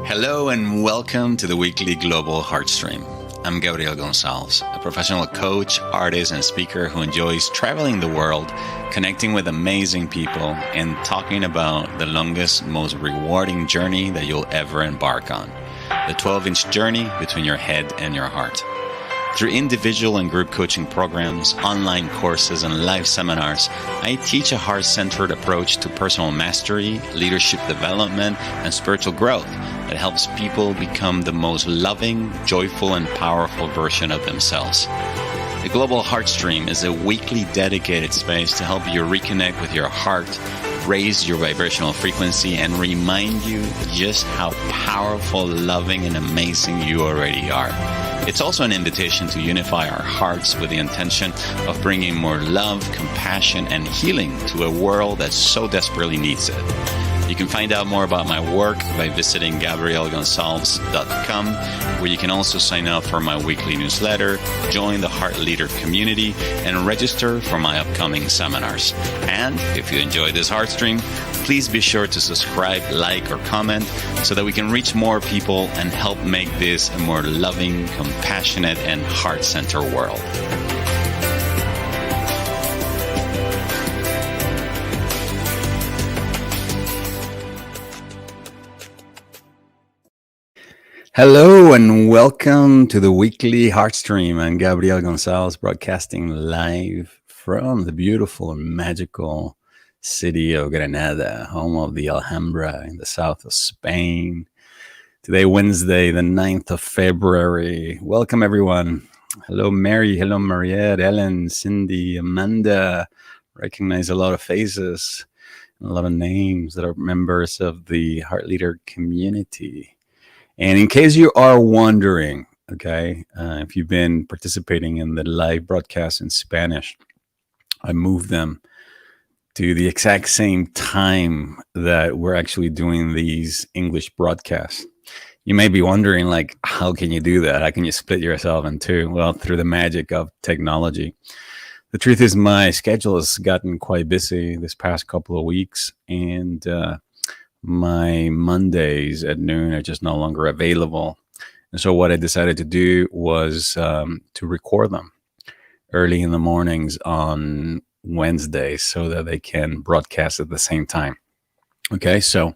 Hello and welcome to the weekly Global Heartstream. I'm Gabriel Gonzalez, a professional coach, artist, and speaker who enjoys traveling the world, connecting with amazing people, and talking about the longest, most rewarding journey that you'll ever embark on, the 12-inch journey between your head and your heart. Through individual and group coaching programs, online courses, and live seminars, I teach a heart-centered approach to personal mastery, leadership development, and spiritual growth that helps people become the most loving, joyful, and powerful version of themselves. The Global Heartstream is a weekly dedicated space to help you reconnect with your heart, raise your vibrational frequency, and remind you just how powerful, loving, and amazing you already are. It's also an invitation to unify our hearts with the intention of bringing more love, compassion, and healing to a world that so desperately needs it. You can find out more about my work by visiting gabrielgonzalez.com, where you can also sign up for my weekly newsletter, join the Heart Leader community, and register for my upcoming seminars. And if you enjoyed this Heartstream, please be sure to subscribe, like, or comment so that we can reach more people and help make this a more loving, compassionate, and heart-centered world. Hello and welcome to the weekly Heartstream. I'm Gabriel Gonzalez, broadcasting live from the beautiful and magical city of Granada, home of the Alhambra in the south of Spain. Today, Wednesday, the 9th of February. Welcome, everyone. Hello, Mary. Hello, Mariette, Ellen, Cindy, Amanda. Recognize a lot of faces, a lot of names that are members of the Heart Leader community. And in case you are wondering, if you've been participating in the live broadcast in Spanish, I moved them to the exact same time that we're actually doing these English broadcasts. You may be wondering, how can you do that? How can you split yourself in two? Well, through the magic of technology. The truth is my schedule has gotten quite busy this past couple of weeks, and my Mondays at noon are just no longer available. And so what I decided to do was to record them early in the mornings on Wednesdays so that they can broadcast at the same time. Okay, so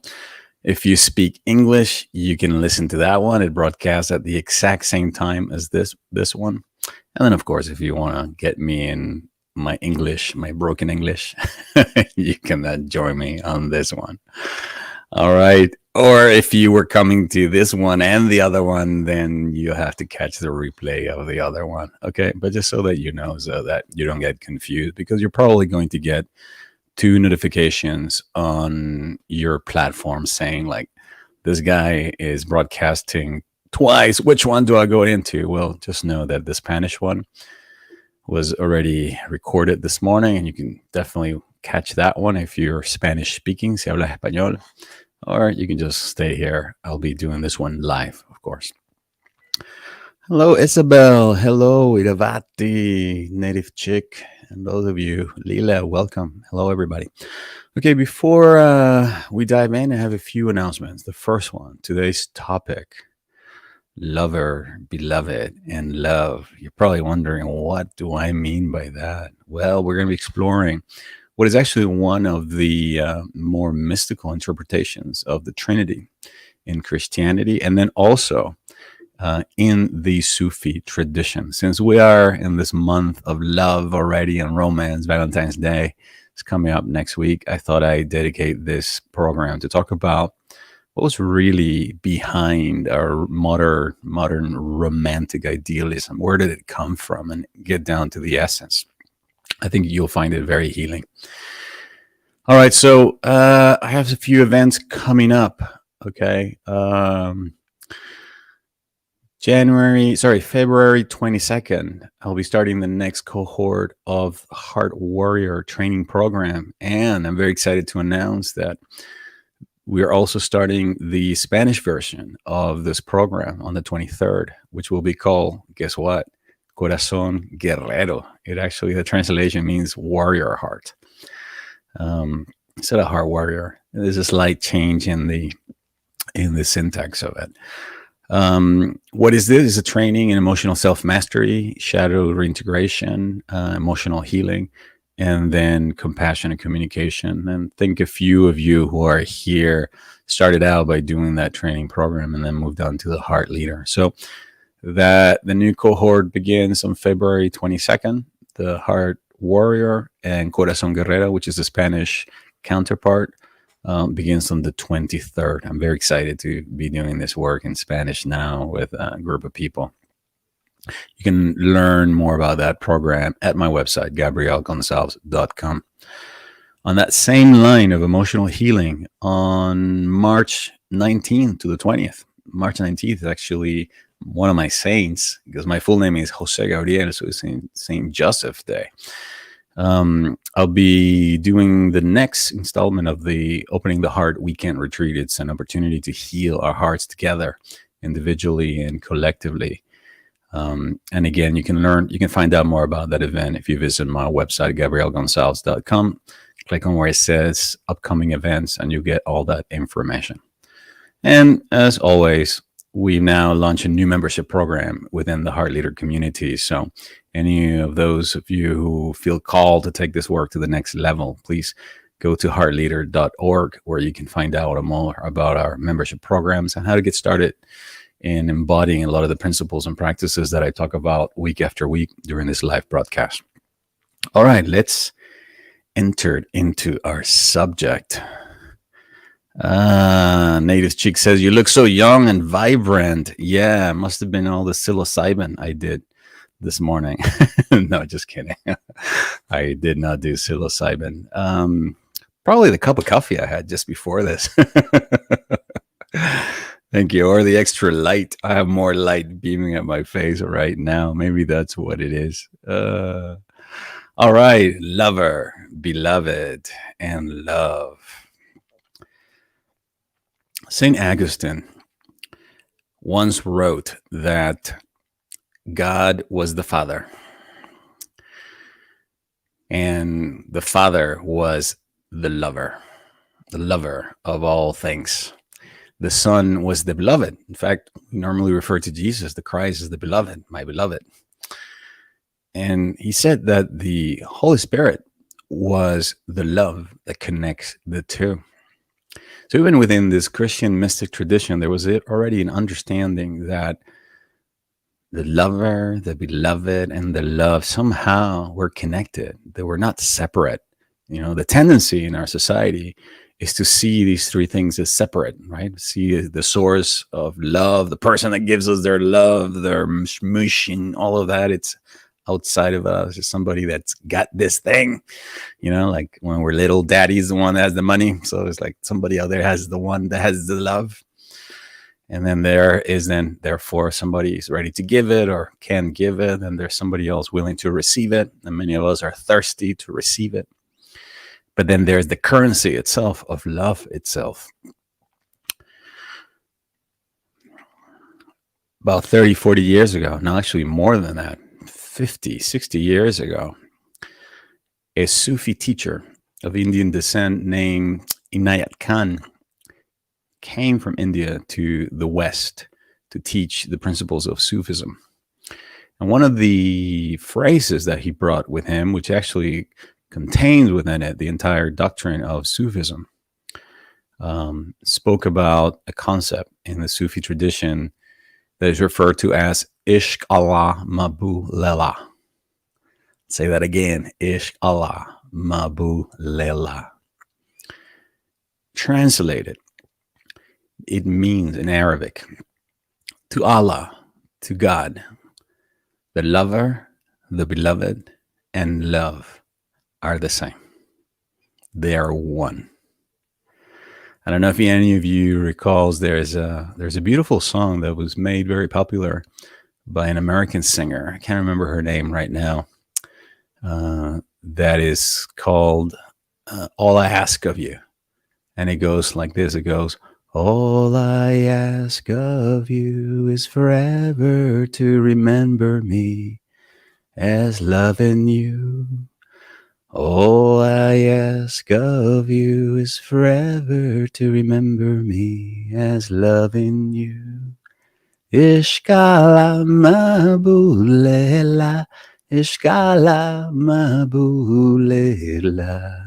if you speak English, you can listen to that one. It broadcasts at the exact same time as this one. And then, of course, if you want to get me in my English, my broken English, you can join me on this one. All right. Or if you were coming to this one and the other one, then you have to catch the replay of the other one. Okay. But just so that you know, so that you don't get confused, because you're probably going to get two notifications on your platform saying, this guy is broadcasting twice. Which one do I go into? Well, just know that the Spanish one was already recorded this morning, and you can definitely catch that one if you're Spanish speaking, si hablas español, or you can just stay here. I'll be doing this one live, of course. Hello, Isabel. Hello, Iravati, Native Chick, and those of you, Lillah, welcome. Hello, everybody. Okay, before we dive in, I have a few announcements. The first one, today's topic, lover, beloved, and love. You're probably wondering, what do I mean by that? Well, we're going to be exploring what is actually one of the more mystical interpretations of the Trinity in Christianity, and then also in the Sufi tradition. Since we are in this month of love already and romance, Valentine's Day is coming up next week, I thought I'd dedicate this program to talk about what was really behind our modern romantic idealism. Where did it come from? And get down to the essence. I think you'll find it very healing. All right, so I have a few events coming up. Okay, February 22nd, I'll be starting the next cohort of Heart Warrior training program, and I'm very excited to announce that we're also starting the Spanish version of this program on the 23rd, which will be called, guess what? Corazón Guerrero. The translation means warrior heart. Instead of heart warrior, there's a slight change in the in the syntax of it. What is this? Is a training in emotional self mastery, shadow reintegration, emotional healing, and then compassion and communication. And think a few of you who are here started out by doing that training program and then moved on to the Heart Leader. So that the new cohort begins on February 22nd. The Heart Warrior and Corazón Guerrera, which is the Spanish counterpart, begins on the 23rd. I'm very excited to be doing this work in Spanish now with a group of people. You can learn more about that program at my website, gabrielgonsalves.com. On that same line of emotional healing, on March 19th to the 20th, March 19th is actually one of my saints, because my full name is Jose Gabriel, so it's Saint Joseph Day. I'll be doing the next installment of the Opening the Heart Weekend Retreat. It's an opportunity to heal our hearts together, individually and collectively. And again, you can find out more about that event if you visit my website, gabrielgonsalves.com. Click on where it says upcoming events, and you get all that information. And as always, we now launch a new membership program within the Heart Leader community. So any of those of you who feel called to take this work to the next level, please go to heartleader.org, where you can find out more about our membership programs and how to get started in embodying a lot of the principles and practices that I talk about week after week during this live broadcast. All right, let's enter into our subject. Native Chick says, you look so young and vibrant. Yeah, must have been all the psilocybin I did this morning. No, just kidding. I did not do psilocybin. Probably the cup of coffee I had just before this. Thank you. Or the extra light. I have more light beaming at my face right now. Maybe that's what it is. All right. Lover, beloved, and love. St. Augustine once wrote that God was the Father, and the Father was the lover of all things. The Son was the beloved. In fact, we normally refer to Jesus, the Christ, as the beloved, my beloved. And he said that the Holy Spirit was the love that connects the two. So even within this Christian mystic tradition, there was already an understanding that the lover, the beloved, and the love somehow were connected. They were not separate. You know, the tendency in our society is to see these three things as separate, right? See the source of love, the person that gives us their love, their mush, and all of that. It's outside of us. It's somebody that's got this thing, you know, like when we're little, daddy's the one that has the money. So it's like somebody out there has the one that has the love. And then there is therefore somebody is ready to give it or can give it. And there's somebody else willing to receive it. And many of us are thirsty to receive it. But then there's the currency itself of love itself. About 30, 40 years ago, no, actually more than that, 50, 60 years ago, a Sufi teacher of Indian descent named Inayat Khan came from India to the West to teach the principles of Sufism. And one of the phrases that he brought with him, which actually contains within it the entire doctrine of Sufism, spoke about a concept in the Sufi tradition that is referred to as Ishq Illah, mabud, Lillah. Say that again, Ishq Illah, mabud, Lillah. Translated, it means in Arabic, to Allah, to God, the lover, the beloved, and love are the same. They are one. I don't know if any of you recalls there's a beautiful song that was made very popular by an American singer. I can't remember her name right now. That is called All I Ask of You. And it goes like this. It goes, all I ask of you is forever to remember me as loving you All I ask of you is forever to remember me as loving you. Ishq Illah mabud Lillah, Ishq Illah mabud Lillah.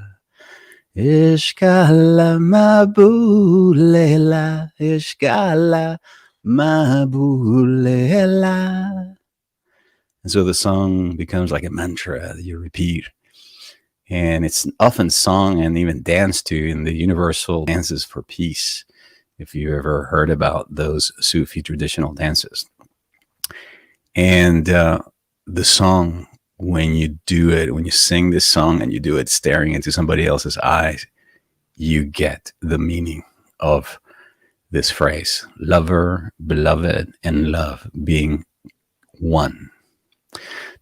Ishq Illah mabud Lillah, Ishq Illah mabud Lillah. And so the song becomes like a mantra that you repeat. And it's often sung and even danced to in the universal dances for peace, if you ever heard about those Sufi traditional dances. And the song, when you do it, when you sing this song and you do it staring into somebody else's eyes, you get the meaning of this phrase: lover, beloved, and love being one.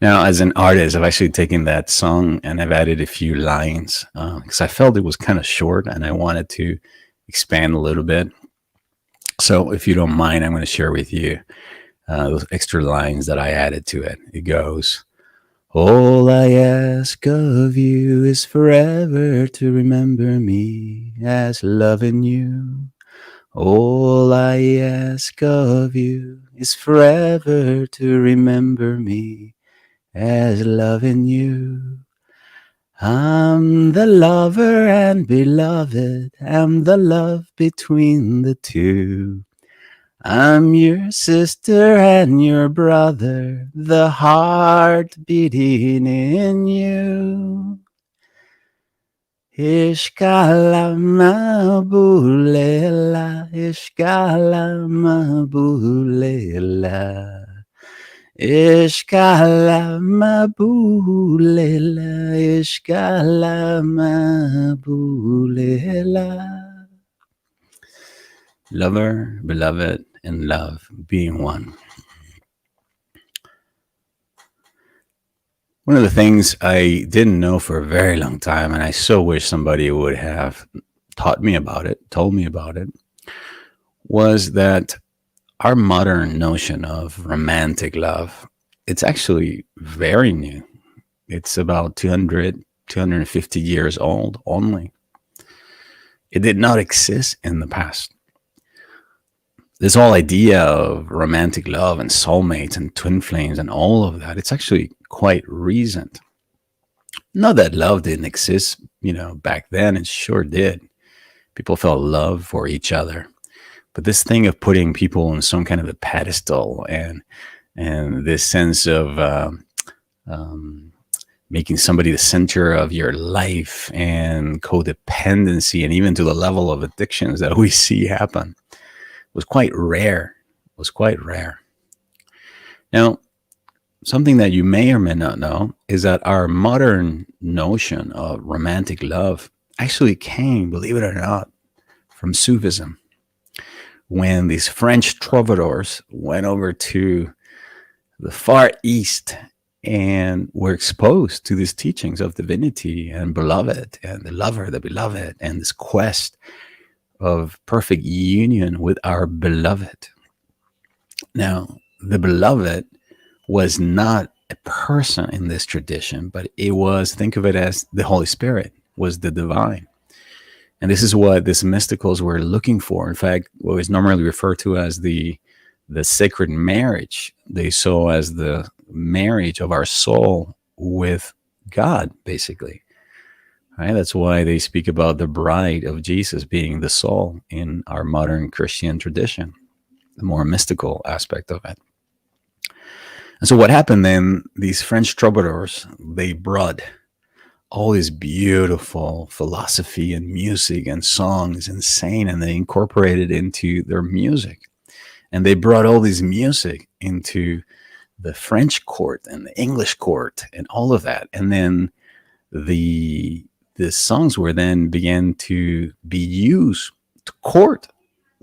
Now, as an artist, I've actually taken that song and I've added a few lines because I felt it was kind of short and I wanted to expand a little bit. So, if you don't mind, I'm going to share with you those extra lines that I added to it. It goes, all I ask of you is forever to remember me as loving you. All I ask of you is forever to remember me as loving you. I'm the lover and beloved, I'm the love between the two. I'm your sister and your brother, the heart beating in you. Ishq Illah mabud Lillah, Ishq Illah mabud Lillah. Ishq Illah mabud Lillah, Ishq Illah mabud Lillah. Lover, beloved, and love being one. One of the things I didn't know for a very long time, and I so wish somebody would have taught me about it, told me about it, was that our modern notion of romantic love, it's actually very new. It's about 200, 250 years old only. It did not exist in the past. This whole idea of romantic love and soulmates and twin flames and all of that, it's actually quite recent. Not that love didn't exist, back then, it sure did. People felt love for each other. But this thing of putting people on some kind of a pedestal and this sense of making somebody the center of your life and codependency and even to the level of addictions that we see happen was quite rare. Was quite rare. Now, something that you may or may not know is that our modern notion of romantic love actually came, believe it or not, from Sufism. When these French troubadours went over to the Far East and were exposed to these teachings of divinity and beloved and the lover, the beloved, and this quest of perfect union with our beloved. Now, the beloved was not a person in this tradition, but it was, think of it as the Holy Spirit, was the divine. And this is what these mysticals were looking for. In fact, what is normally referred to as the sacred marriage, they saw as the marriage of our soul with God, basically. Right? That's why they speak about the bride of Jesus being the soul in our modern Christian tradition, the more mystical aspect of it. And so what happened then, these French troubadours, they brought all this beautiful philosophy and music and songs, insane, and they incorporated into their music. And they brought all this music into the French court and the English court and all of that. And then the songs were then began to be used to court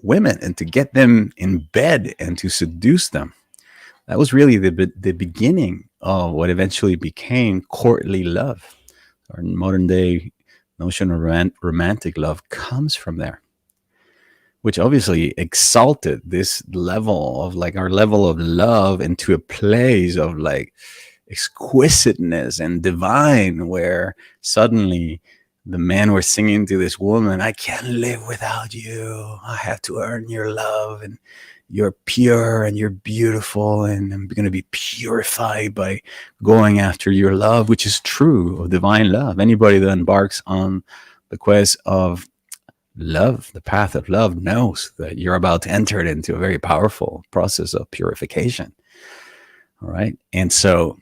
women and to get them in bed and to seduce them. That was really the beginning of what eventually became courtly love. Our modern day notion of romantic love comes from there, which obviously exalted this level of like our level of love into a place of like exquisiteness and divine, where suddenly the men were singing to this woman, I can't live without you. I have to earn your love. And you're pure and you're beautiful. And I'm going to be purified by going after your love, which is true of divine love. Anybody that embarks on the quest of love, the path of love, knows that you're about to enter it into a very powerful process of purification. All right. And so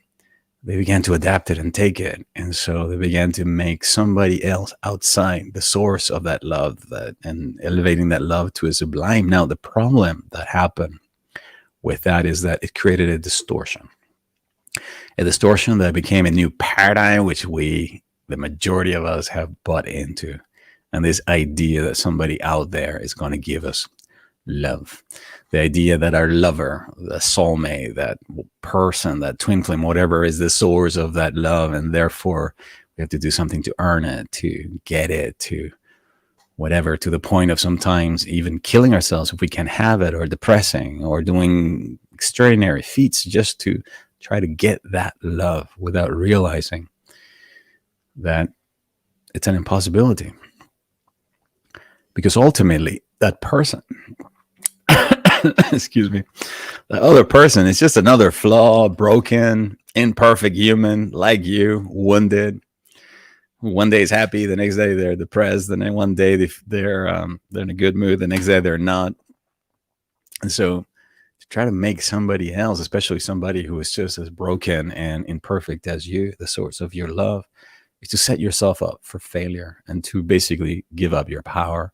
they began to adapt it and take it. And so they began to make somebody else outside the source of that love, that and elevating that love to a sublime. Now, the problem that happened with that is that it created a distortion that became a new paradigm, which the majority of us, have bought into. And this idea that somebody out there is going to give us love, the idea that our lover, the soulmate, that person, that twin flame, whatever, is the source of that love, and therefore we have to do something to earn it, to get it, to whatever, to the point of sometimes even killing ourselves if we can't have it, or depressing, or doing extraordinary feats just to try to get that love, without realizing that it's an impossibility. Because ultimately, that person, excuse me, the other person is just another flawed, broken, imperfect human like you, wounded. One day is happy, the next day they're depressed, and then one day they're in a good mood, the next day they're not. And so to try to make somebody else, especially somebody who is just as broken and imperfect as you, the source of your love, is to set yourself up for failure and to basically give up your power,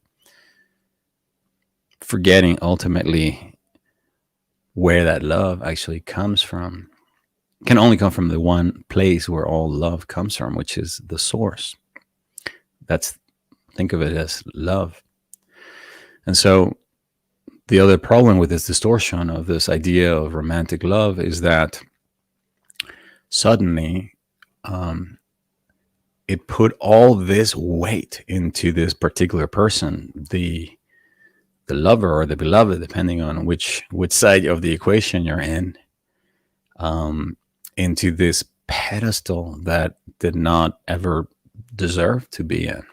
forgetting ultimately where that love actually comes from. It can only come from the one place where all love comes from, which is the source. Think of it as love. And so the other problem with this distortion of this idea of romantic love is that suddenly it put all this weight into this particular person, the lover or the beloved, depending on which side of the equation you're in, into this pedestal that did not ever deserve to be in.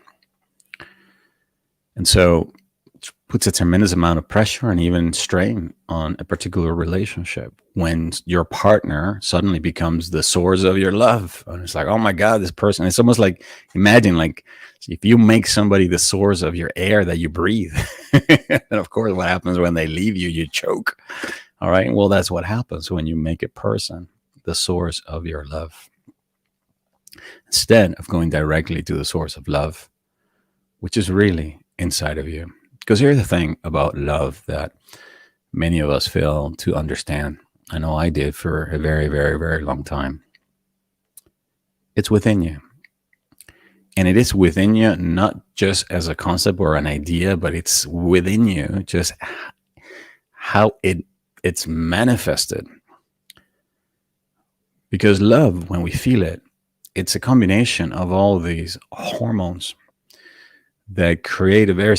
And so it puts a tremendous amount of pressure and even strain on a particular relationship when your partner suddenly becomes the source of your love. And it's like, oh my God, this person, it's almost like, imagine like if you make somebody the source of your air that you breathe, and of course what happens when they leave you, you choke. All right. Well, that's what happens when you make a person the source of your love, instead of going directly to the source of love, which is really inside of you. Because here's the thing about love that many of us fail to understand. I know I did for a very, very, very long time. It's within you. And it is within you, not just as a concept or an idea, but it's within you, just how it's manifested. Because love, when we feel it, it's a combination of all these hormones that create a very,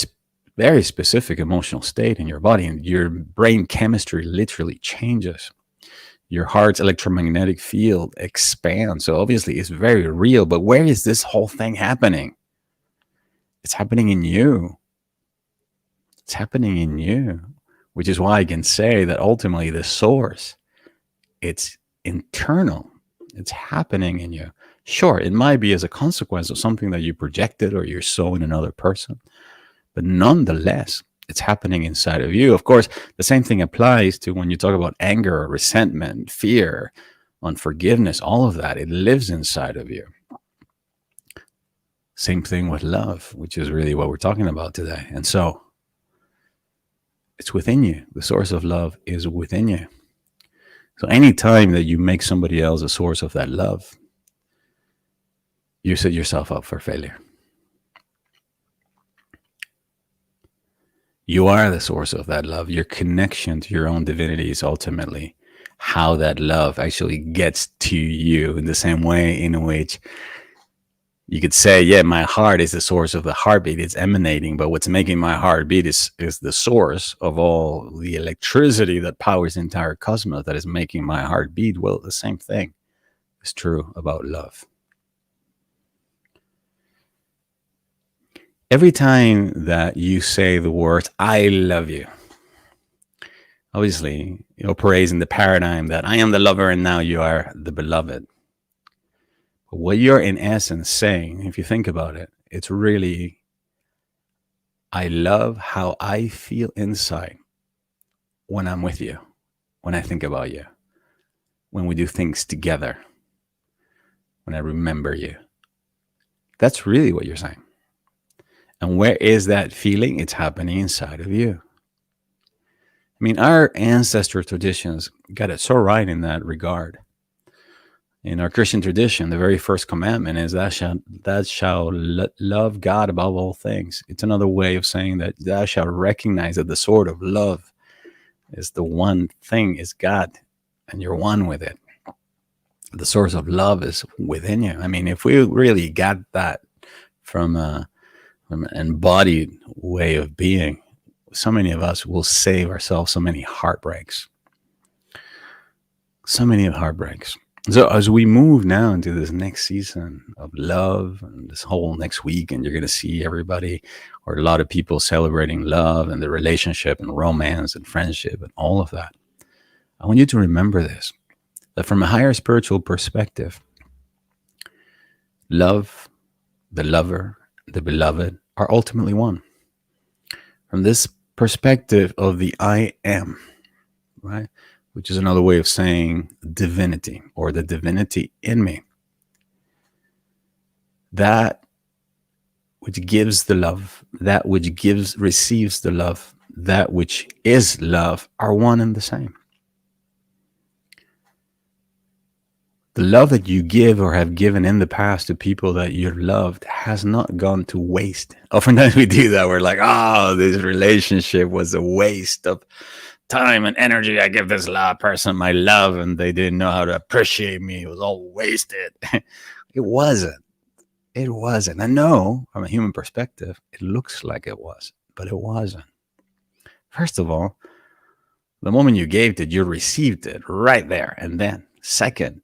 very specific emotional state in your body. And your brain chemistry literally changes. Your heart's electromagnetic field expands. So obviously it's very real. But where is this whole thing happening? It's happening in you. It's happening in you, which is why I can say that ultimately the source, it's internal. It's happening in you. Sure, it might be as a consequence of something that you projected or you saw in another person, but nonetheless, it's happening inside of you. Of course, the same thing applies to when you talk about anger, resentment, fear, unforgiveness, all of that. It lives inside of you. Same thing with love, which is really what we're talking about today. And so it's within you. The source of love is within you. So anytime that you make somebody else a source of that love, you set yourself up for failure. You are the source of that love. Your connection to your own divinity is ultimately how that love actually gets to you, in the same way in which you could say, yeah, my heart is the source of the heartbeat. It's emanating, but what's making my heart beat is the source of all the electricity that powers the entire cosmos that is making my heart beat. Well, the same thing. is true about love. Every time that you say the words, I love you, obviously, you're praising the paradigm that I am the lover and now you are the beloved. But what you're in essence saying, if you think about it, it's really, I love how I feel inside when I'm with you, when I think about you, when we do things together, when I remember you. That's really what you're saying. And where is that feeling? It's happening inside of you. I mean, our ancestral traditions got it so right in that regard. In our Christian tradition, the very first commandment is love God above all things. It's another way of saying that thou shalt recognize that the sword of love is the one thing, is God, and you're one with it. The source of love is within you. I mean, if we really got that from an embodied way of being, so many of us will save ourselves so many heartbreaks. So many heartbreaks. So as we move now into this next season of love and this whole next week, and you're going to see everybody or a lot of people celebrating love and the relationship and romance and friendship and all of that, I want you to remember this, that from a higher spiritual perspective, love, the lover, the beloved are ultimately one. From this perspective of the I am, right? Which is another way of saying divinity or the divinity in me. That which gives the love, that which receives the love, that which is love are one and the same. The love that you give or have given in the past to people that you've loved has not gone to waste. Oftentimes we do that. We're like, oh, this relationship was a waste of time and energy. I give this person my love and they didn't know how to appreciate me. It was all wasted. It wasn't. It wasn't. I know from a human perspective, it looks like it was, but it wasn't. First of all, the moment you gave it, you received it right there and then. Second,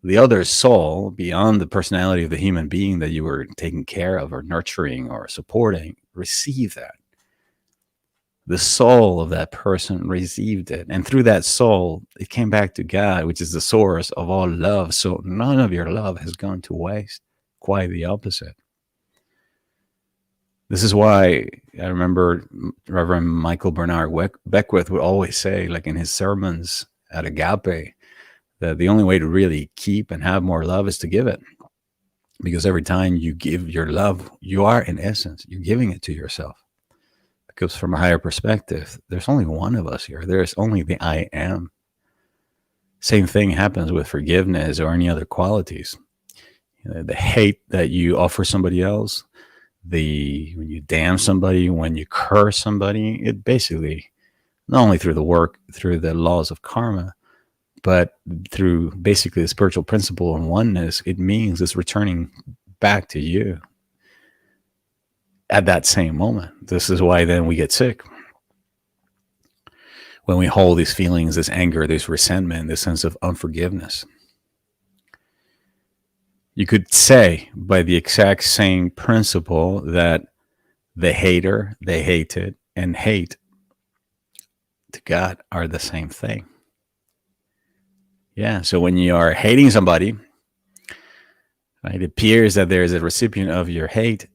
the other soul, beyond the personality of the human being that you were taking care of or nurturing or supporting, received that. The soul of that person received it. And through that soul, it came back to God, which is the source of all love. So none of your love has gone to waste. Quite the opposite. This is why I remember Reverend Michael Bernard Beckwith would always say, like in his sermons at Agape, that the only way to really keep and have more love is to give it. Because every time you give your love, you are, in essence, you're giving it to yourself. Because from a higher perspective, there's only one of us here. There's only the I am. Same thing happens with forgiveness or any other qualities. The hate that you offer somebody else, when you damn somebody, when you curse somebody, it basically, not only through the laws of karma, but through basically the spiritual principle and oneness, it means it's returning back to you at that same moment. This is why then we get sick. When we hold these feelings, this anger, this resentment, this sense of unforgiveness. You could say by the exact same principle that the hater, the hated, and hate to God are the same thing. Yeah, so when you are hating somebody, right, it appears that there is a recipient of your hate,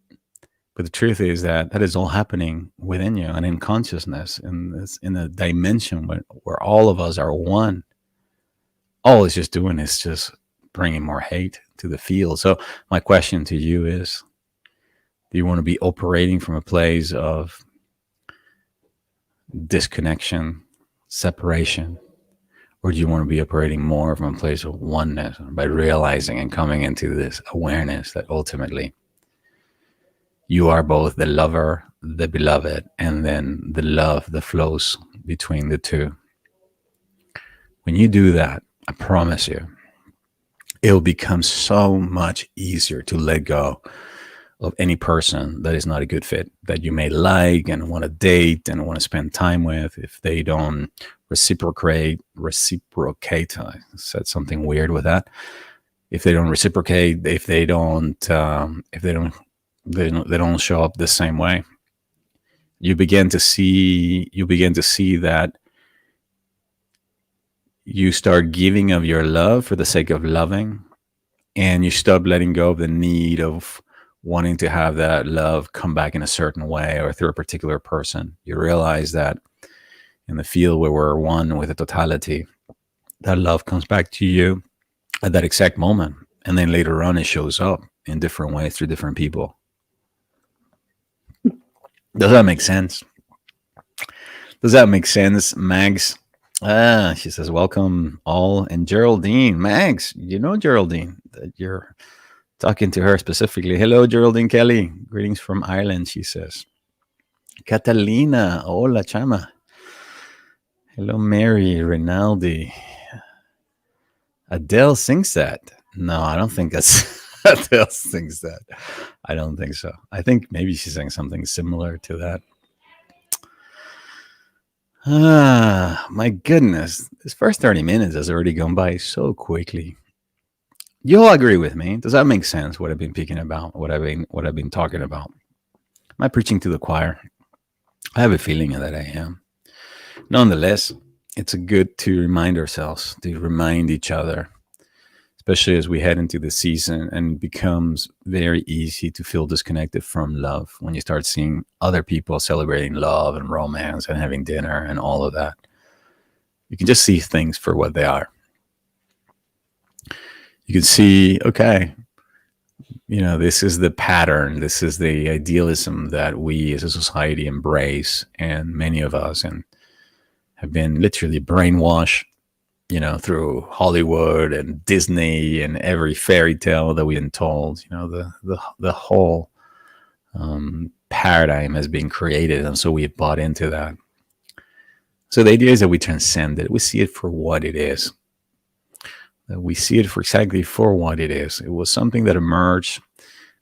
but the truth is that is all happening within you and in consciousness, in a dimension where all of us are one. All it's just doing is just bringing more hate to the field. So my question to you is, do you want to be operating from a place of disconnection, separation, or do you want to be operating more from a place of oneness by realizing and coming into this awareness that ultimately you are both the lover, the beloved, and then the love that flows between the two? When you do that, I promise you, it'll become so much easier to let go of any person that is not a good fit, that you may like and want to date and want to spend time with. If they don't reciprocate, I said something weird with that. if they don't reciprocate, if they don't show up the same way, you begin to see that you start giving of your love for the sake of loving, and you stop letting go of the need of wanting to have that love come back in a certain way or through a particular person. You realize that in the field where we're one with the totality, that love comes back to you at that exact moment. And then later on, it shows up in different ways through different people. Does that make sense? Does that make sense, Mags? Ah, she says, welcome all. And Geraldine, Mags, you know Geraldine, that you're talking to her specifically. Hello, Geraldine Kelly. Greetings from Ireland, she says. Catalina, hola, chama. Hello, Mary, Rinaldi. Adele sings that. No, I don't think that's Adele sings that. I don't think so. I think maybe she sang something similar to that. Ah, my goodness. This first 30 minutes has already gone by so quickly. You'll agree with me. Does that make sense? What I've been speaking about, what I've been talking about. Am I preaching to the choir? I have a feeling that I am. Nonetheless, it's good to remind ourselves, to remind each other, especially as we head into the season, and it becomes very easy to feel disconnected from love when you start seeing other people celebrating love and romance and having dinner and all of that. You can just see things for what they are. You can see, okay, this is the pattern, this is the idealism that we as a society embrace, and many of us and have been literally brainwashed, through Hollywood and Disney and every fairy tale that we've been told. The whole paradigm has been created, and so we've bought into that. So the idea is that we transcend it. We see it for what it is. That we see it for exactly for what it is. It was something that emerged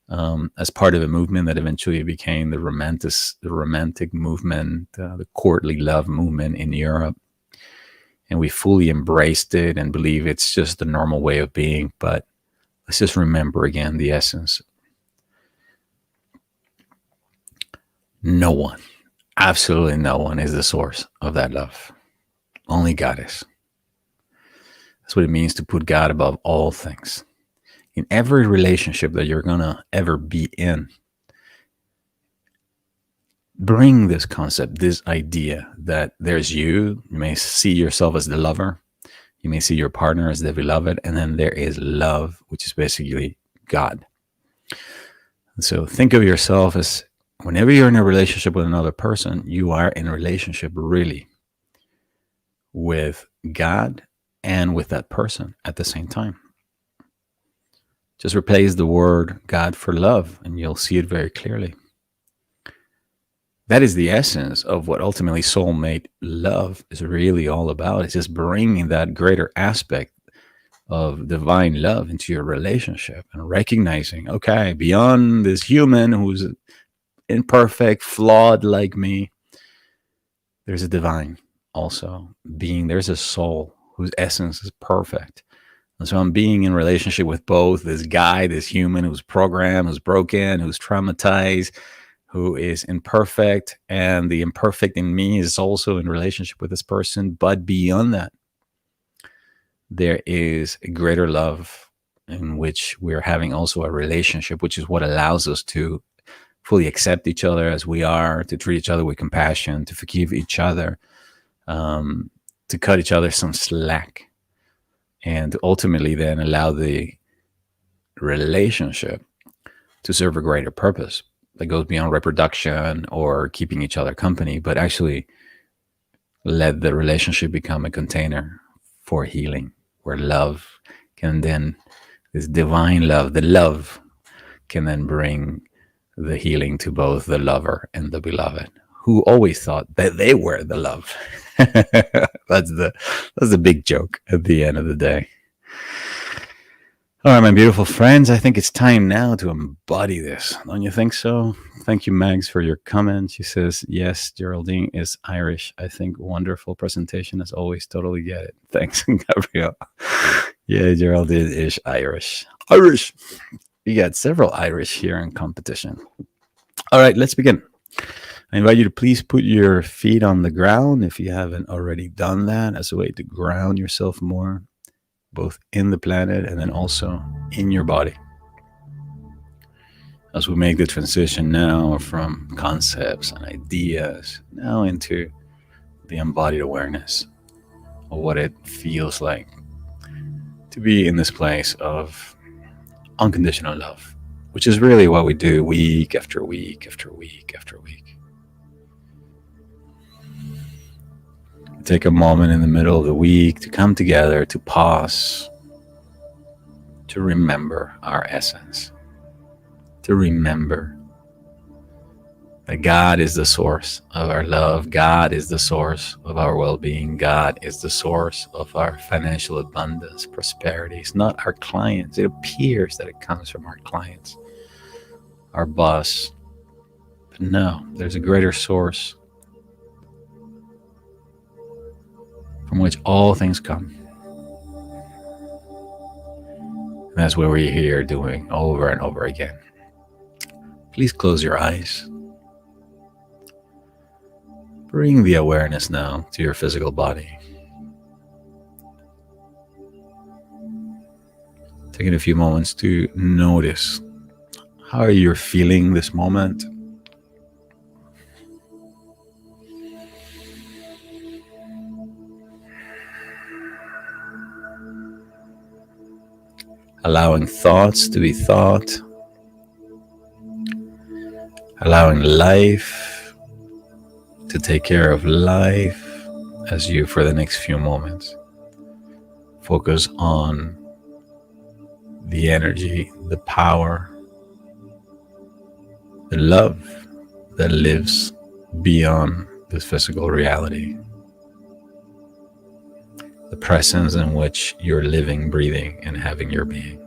as part of a movement that eventually became the romantic movement, the courtly love movement in Europe. And we fully embraced it and believe it's just the normal way of being. But let's just remember again the essence. No one, absolutely no one, is the source of that love. Only God is. That's what it means to put God above all things. In every relationship that you're going to ever be in, bring this concept, this idea that there's you. You may see yourself as the lover. You may see your partner as the beloved. And then there is love, which is basically God. And so think of yourself as, whenever you're in a relationship with another person, you are in a relationship really with God and with that person at the same time. Just replace the word God for love, and you'll see it very clearly. That is the essence of what ultimately soulmate love is really all about. It's just bringing that greater aspect of divine love into your relationship and recognizing, okay, beyond this human who's imperfect, flawed like me, there's a divine also being. There's a soul whose essence is perfect. And so I'm being in relationship with both this guy, this human who's programmed, who's broken, who's traumatized, who is imperfect, and the imperfect in me is also in relationship with this person. But beyond that, there is a greater love in which we're having also a relationship, which is what allows us to fully accept each other as we are, to treat each other with compassion, to forgive each other, to cut each other some slack, and to ultimately then allow the relationship to serve a greater purpose that goes beyond reproduction or keeping each other company, but actually let the relationship become a container for healing, where love can then, this divine love, the love can then bring the healing to both the lover and the beloved, who always thought that they were the love. That's the big joke at the end of the day. All right, my beautiful friends, I think it's time now to embody this. Don't you think so? Thank you, Mags, for your comment. She says, yes, Geraldine is Irish. I think wonderful presentation as always. Totally get it. Thanks, Gabriel. Yeah, Geraldine is Irish. Irish. We got several Irish here in competition. All right, let's begin. I invite you to please put your feet on the ground if you haven't already done that, as a way to ground yourself more, both in the planet and then also in your body. As we make the transition now from concepts and ideas now into the embodied awareness of what it feels like to be in this place of unconditional love, which is really what we do week after week after week after week. Take a moment in the middle of the week to come together, to pause, to remember our essence, to remember that God is the source of our love. God is the source of our well-being. God is the source of our financial abundance, prosperity. It's not our clients. It appears that it comes from our clients, our boss. But no, there's a greater source from which all things come. And that's what we're here doing over and over again. Please close your eyes. Bring the awareness now to your physical body. Taking a few moments to notice how you're feeling this moment. Allowing thoughts to be thought. Allowing life to take care of life as you, for the next few moments, focus on the energy, the power, the love that lives beyond this physical reality. The presence in which you're living, breathing, and having your being.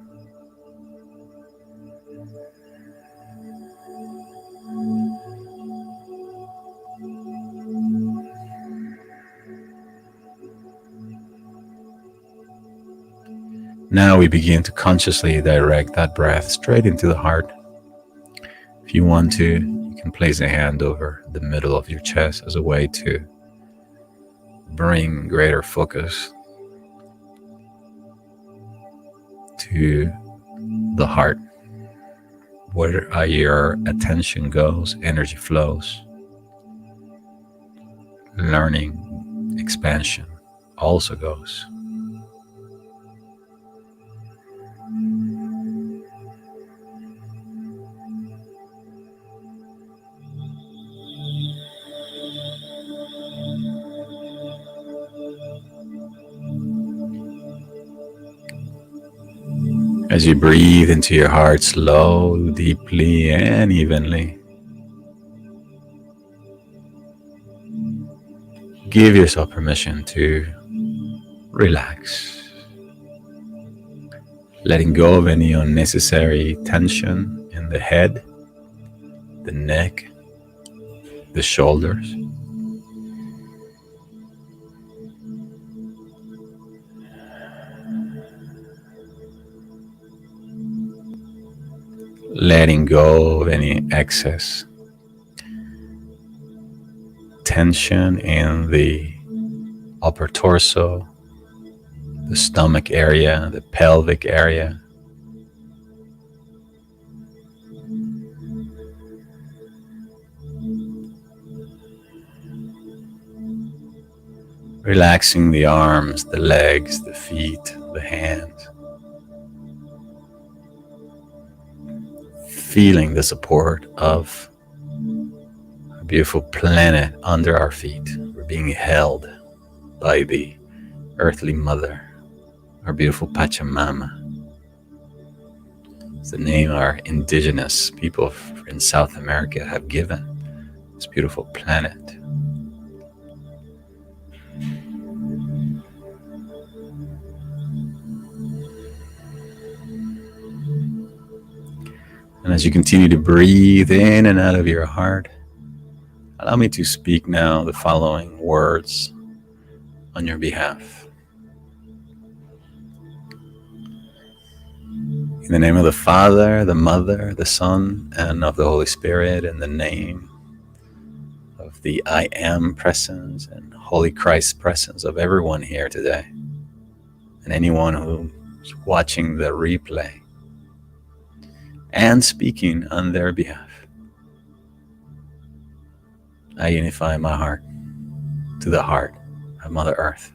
Now we begin to consciously direct that breath straight into the heart. If you want to, you can place a hand over the middle of your chest as a way to bring greater focus to the heart. Where your attention goes, energy flows. Learning, expansion also goes. As you breathe into your heart, slow, deeply, and evenly, give yourself permission to relax, letting go of any unnecessary tension in the head, the neck, the shoulders. Letting go of any excess tension in the upper torso, the stomach area, the pelvic area. Relaxing the arms, the legs, the feet, the hands. Feeling the support of a beautiful planet under our feet. We're being held by the earthly mother, our beautiful Pachamama. It's the name our indigenous people in South America have given this beautiful planet. And as you continue to breathe in and out of your heart, allow me to speak now the following words on your behalf. In the name of the Father, the Mother, the Son, and of the Holy Spirit, in the name of the I Am presence and Holy Christ presence of everyone here today, and anyone who's watching the replay and speaking on their behalf. I unify my heart to the heart of Mother Earth.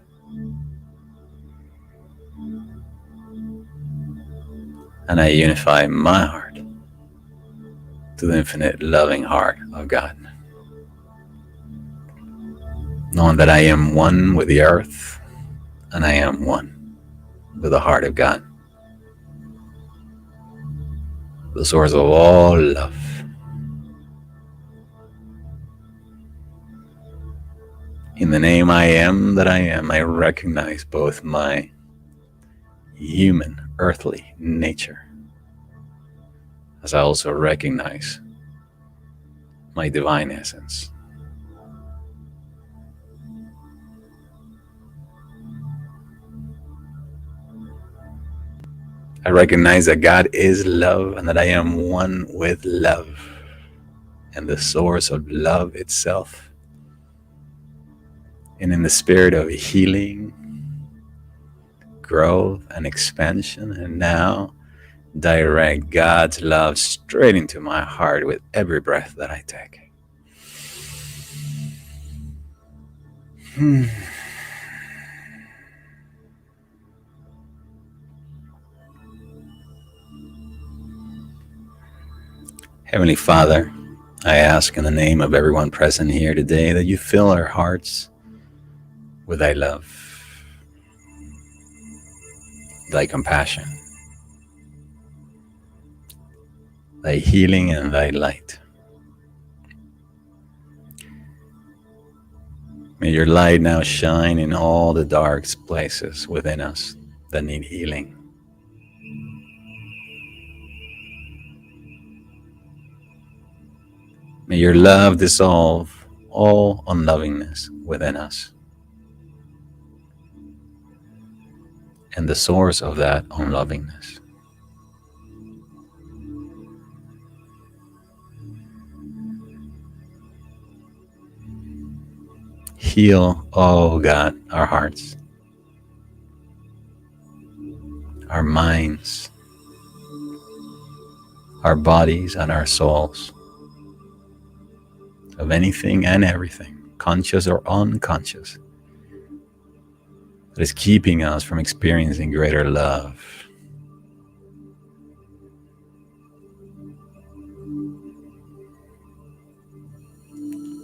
And I unify my heart to the infinite loving heart of God. Knowing that I am one with the earth and I am one with the heart of God, the source of all love. In the name I am that I am, I recognize both my human, earthly nature, as I also recognize my divine essence. I recognize that God is love and that I am one with love and the source of love itself. And in the spirit of healing, growth, and expansion, and now direct God's love straight into my heart with every breath that I take. Heavenly Father, I ask in the name of everyone present here today that you fill our hearts with thy love, thy compassion, thy healing, and thy light. May your light now shine in all the dark places within us that need healing. May your love dissolve all unlovingness within us. And the source of that unlovingness. Heal, oh God, our hearts, our minds, our bodies, and our souls of anything and everything, conscious or unconscious, that is keeping us from experiencing greater love.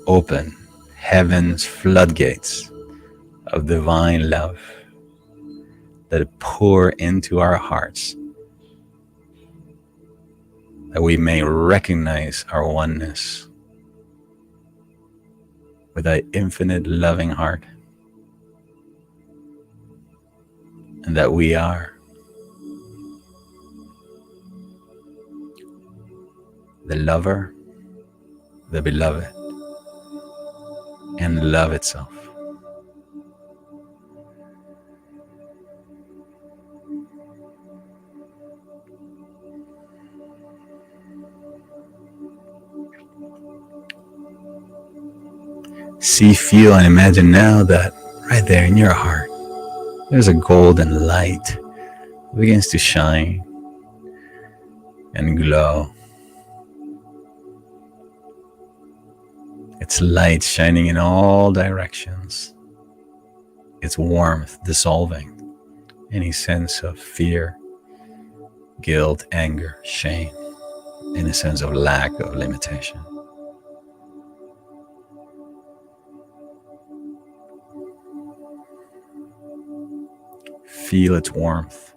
Open heaven's floodgates of divine love that pour into our hearts, that we may recognize our oneness with thy infinite loving heart, and that we are the lover, the beloved, and love itself. See, feel, and imagine now that right there in your heart, there's a golden light that begins to shine and glow. It's light shining in all directions. Its warmth dissolving any sense of fear, guilt, anger, shame, any sense of lack of limitation. Feel its warmth.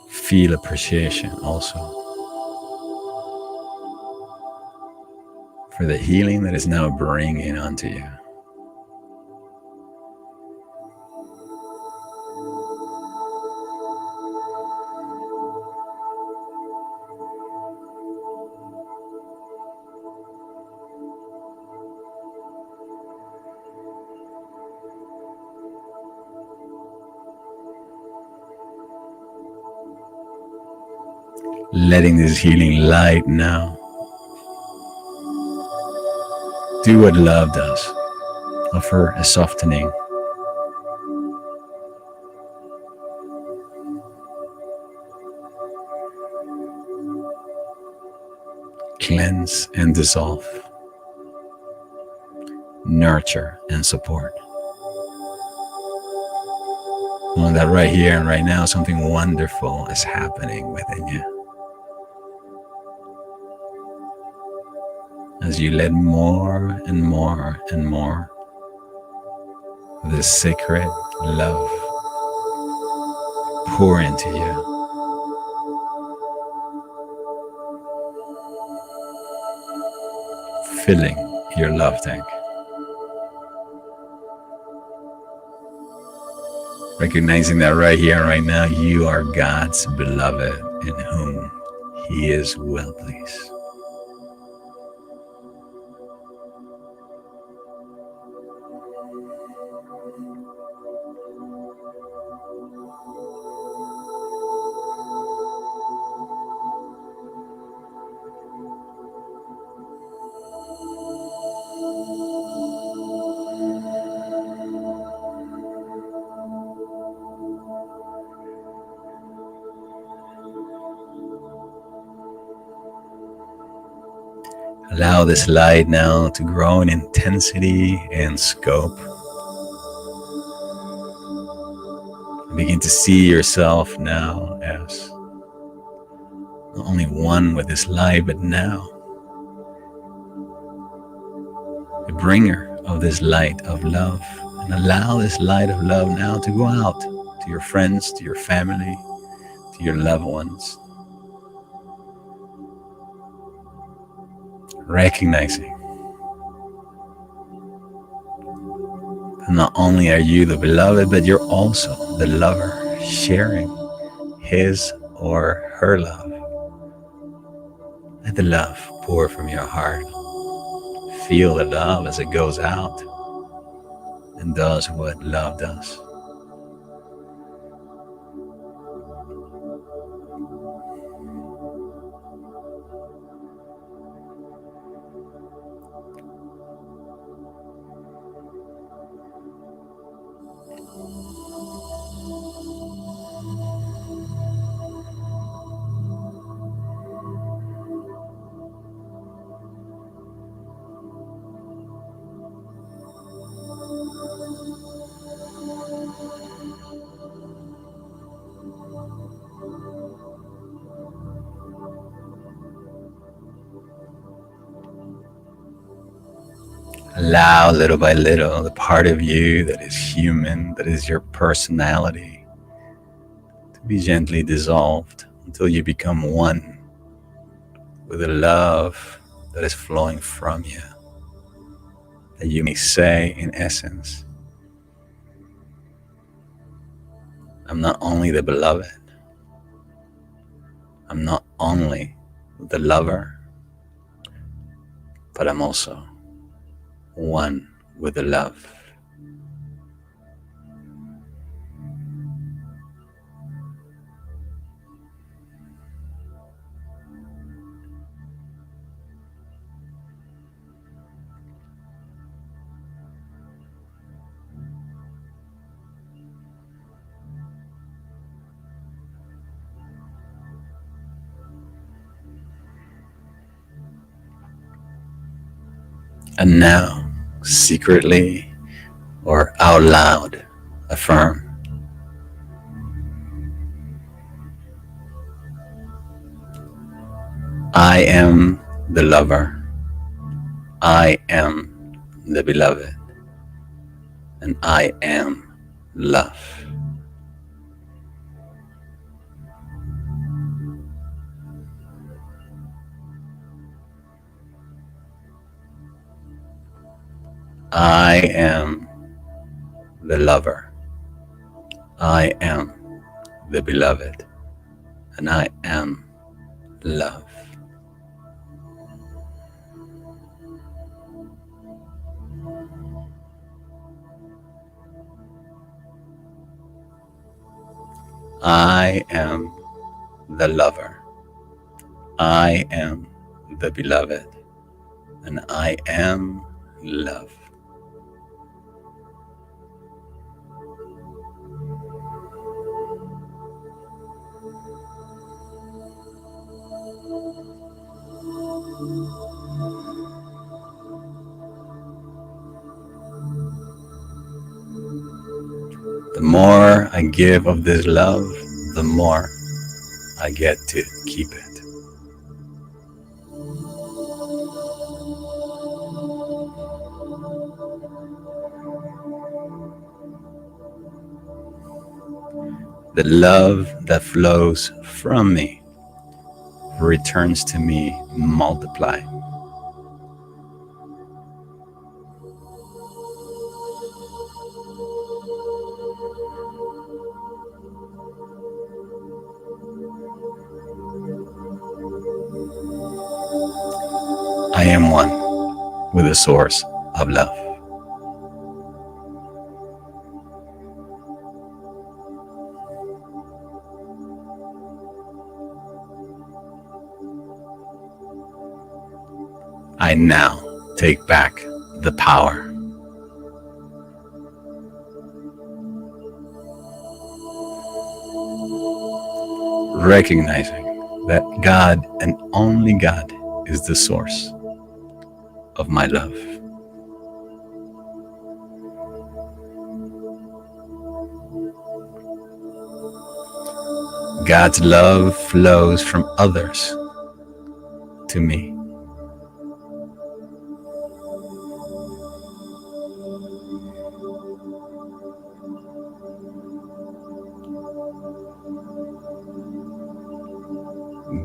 Feel appreciation also for the healing that is now bringing onto you. letting this healing light now do what love does, offer a softening, cleanse and dissolve, nurture and support. Knowing that right here and right now, something wonderful is happening within you. As you let more and more and more of this sacred love pour into you, filling your love tank. Recognizing that right here and right now, you are God's beloved in whom He is well pleased. Allow this light now to grow in intensity and scope. Begin to see yourself now as not only one with this light, but now the bringer of this light of love. And allow this light of love now to go out to your friends, to your family, to your loved ones. Recognizing that not only are you the beloved, but you're also the lover, sharing his or her love. Let the love pour from your heart. Feel the love as it goes out and does what love does. Allow little by little the part of you that is human, that is your personality, to be gently dissolved until you become one with the love that is flowing from you. That you may say, in essence, I'm not only the beloved, I'm not only the lover, but I'm also one with the love. And now, secretly or out loud, affirm, I am the lover, I am the beloved, and I am love. I am the lover, I am the beloved, and I am love. I am the lover, I am the beloved, and I am love. The more I give of this love, the more I get to keep it. The love that flows from me returns to me multiplied. I am one with the source of love. I now take back the power. Recognizing that God and only God is the source of my love. God's love flows from others to me.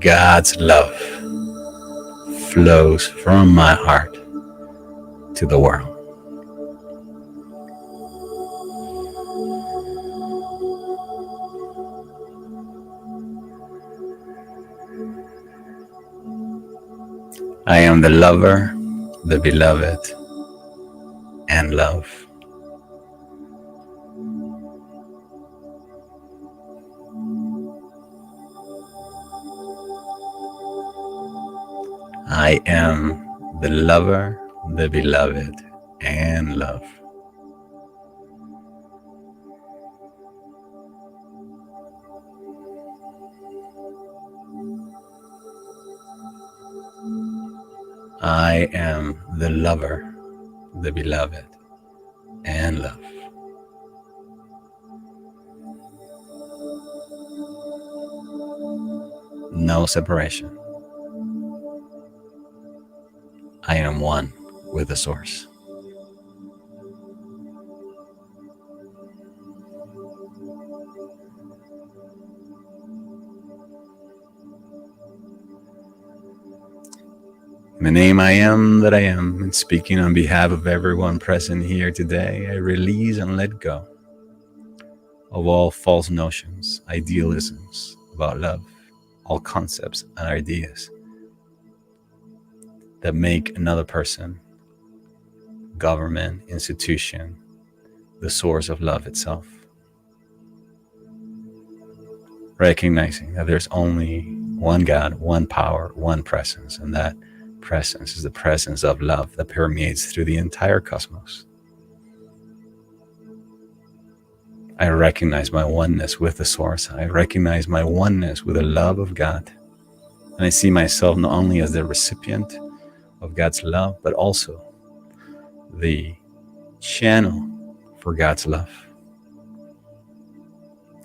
God's love flows from my heart to the world. I am the lover, the beloved, and love. I am the lover, the beloved, and love. I am the lover, the beloved, and love. No separation. I am one with the source. In the name I am that I am, and speaking on behalf of everyone present here today, I release and let go of all false notions, idealisms about love, all concepts and ideas that make another person, government, institution, the source of love itself. Recognizing that there's only one God, one power, one presence, and that presence is the presence of love that permeates through the entire cosmos. I recognize my oneness with the source. I recognize my oneness with the love of God. And I see myself not only as the recipient of God's love, but also the channel for God's love.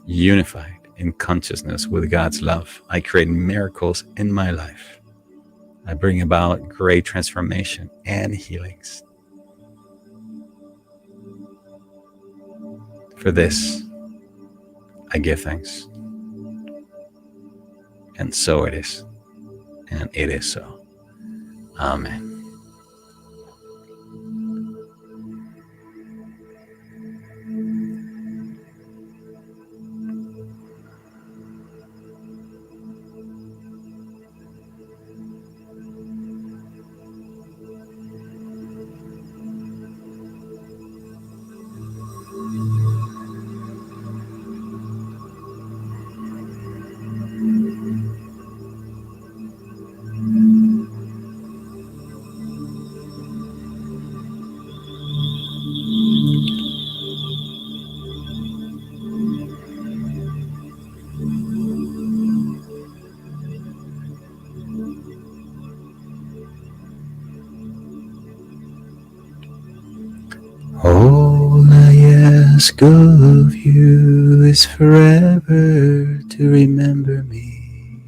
Unified in consciousness with God's love, I create miracles in my life. I bring about great transformation and healings. For this, I give thanks. And so it is. And it is so. Amen. ask of you is forever to remember me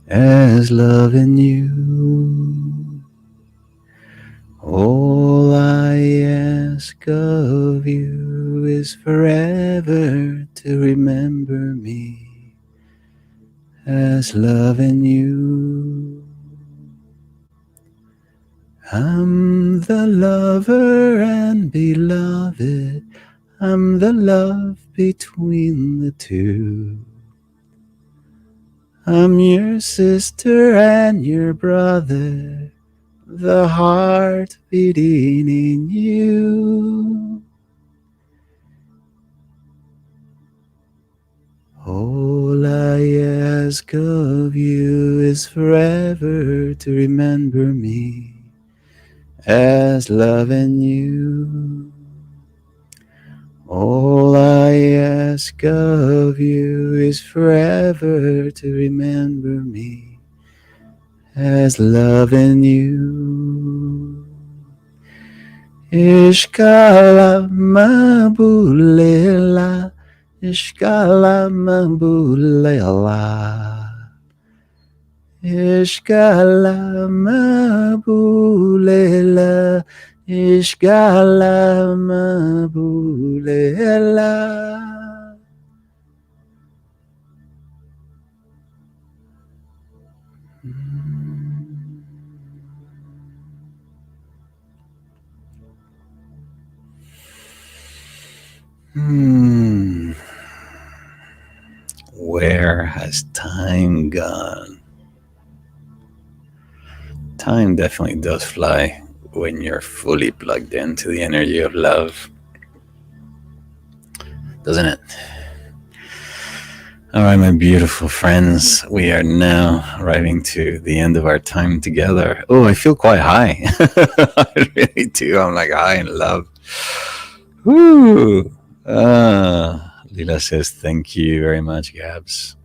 as loving you. All I ask of you is forever to remember me as loving you. I'm the lover and beloved. I'm the love between the two. I'm your sister and your brother, the heart beating in you. All I ask of you is forever to remember me as loving you. All I ask of you is forever to remember me as loving you. Ishq Illah, mabud, Lillah. Ishq Illah, mabud, Lillah. Ishq Illah, mabud, Lillah. Ishq Illah, mabud, Lillah. Where has time gone? Time definitely does fly when you're fully plugged into the energy of love, doesn't it? All right, my beautiful friends, we are now arriving to the end of our time together. Oh, I feel quite high. I really do. I'm like high in love. Woo! Lillah says, thank you very much, Gabs.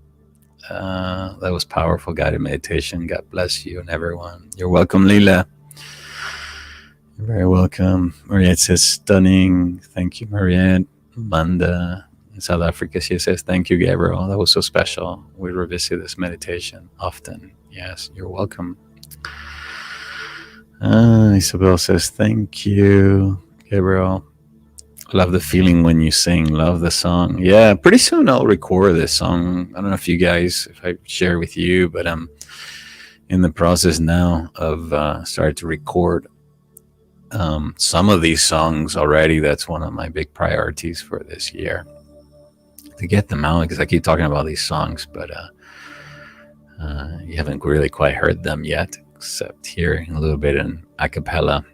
That was powerful guided meditation. God bless you and everyone. You're welcome, Lillah. You're very welcome. Mariette says, stunning. Thank you, Mariette. Manda in South Africa, she says, thank you, Gabriel. That was so special. We revisit this meditation often. Yes, you're welcome. Isabel says, thank you, Gabriel. Love the feeling when you sing. Love the song. Yeah, pretty soon I'll record this song. I don't know if you guys, if I share with you, but I'm in the process now of starting to record some of these songs already. That's one of my big priorities for this year, to get them out, because I keep talking about these songs, but you haven't really quite heard them yet, except hearing a little bit in a cappella.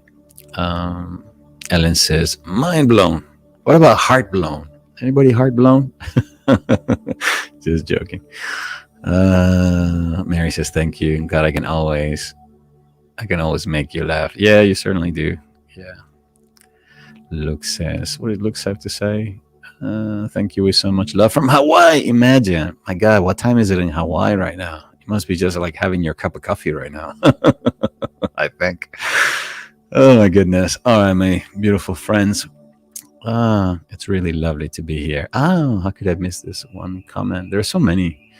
Ellen says, mind blown. What about heart blown? Anybody heart blown? Just joking. Mary says, thank you. God, I can always make you laugh. Yeah, you certainly do. Yeah. Luke says, what did Luke have to say? Thank you with so much love from Hawaii. Imagine, my God, what time is it in Hawaii right now? You must be just like having your cup of coffee right now. I think. Oh my goodness. All right, my beautiful friends. It's really lovely to be here. Oh, how could I miss this one comment? There are so many.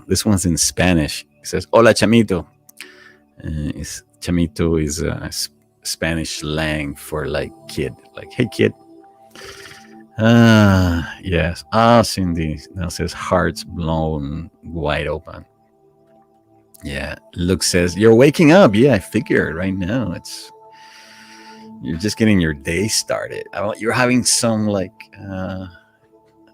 This one's in Spanish. It says, hola, chamito. Chamito is a Spanish slang for like kid. Like, hey, kid. Yes. Cindy now says, hearts blown wide open. Yeah. Luke says, you're waking up. Yeah, I figured right now. You're just getting your day started. You're having some like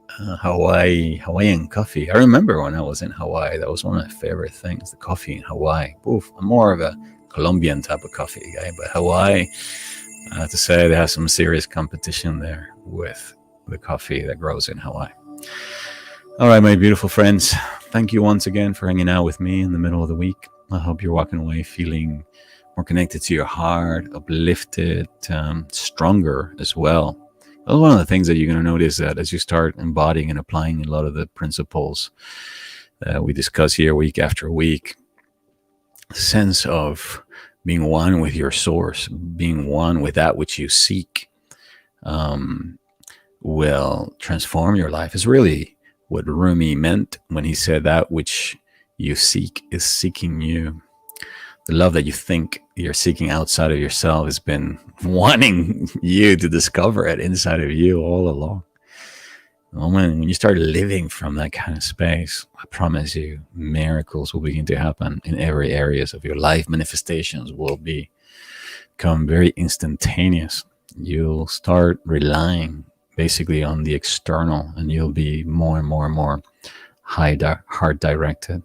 Hawaiian coffee. I remember when I was in Hawaii, that was one of my favorite things, the coffee in Hawaii. Oof, I'm more of a Colombian type of coffee guy, but Hawaii, I have to say, they have some serious competition there with the coffee that grows in Hawaii. All right, my beautiful friends, thank you once again for hanging out with me in the middle of the week. I hope you're walking away feeling more connected to your heart, uplifted, stronger as well. That's one of the things that you're going to notice, that as you start embodying and applying a lot of the principles that we discuss here week after week, a sense of being one with your source, being one with that which you seek, will transform your life. Is really what Rumi meant when he said that which you seek is seeking you. The love that you think you're seeking outside of yourself has been wanting you to discover it inside of you all along. The moment when you start living from that kind of space, I promise you, miracles will begin to happen in every areas of your life. Manifestations will become very instantaneous. You'll start relying basically on the external, and you'll be more and more and more heart directed.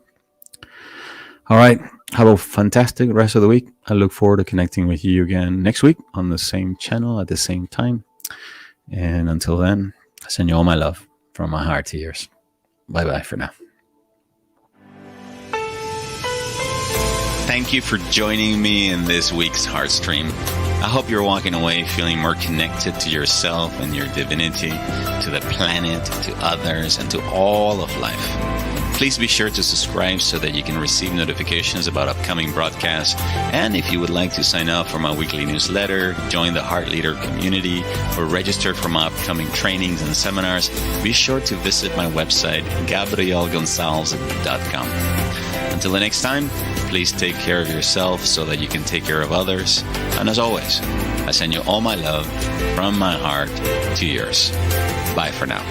All right. Have a fantastic rest of the week. I look forward to connecting with you again next week on the same channel at the same time. And until then, I send you all my love from my heart to yours. Bye-bye for now. Thank you for joining me in this week's Heartstream. I hope you're walking away feeling more connected to yourself and your divinity, to the planet, to others, and to all of life. Please be sure to subscribe so that you can receive notifications about upcoming broadcasts. And if you would like to sign up for my weekly newsletter, join the Heart Leader community, or register for my upcoming trainings and seminars, be sure to visit my website, GabrielGonsalves.com. Until the next time, please take care of yourself so that you can take care of others. And as always, I send you all my love from my heart to yours. Bye for now.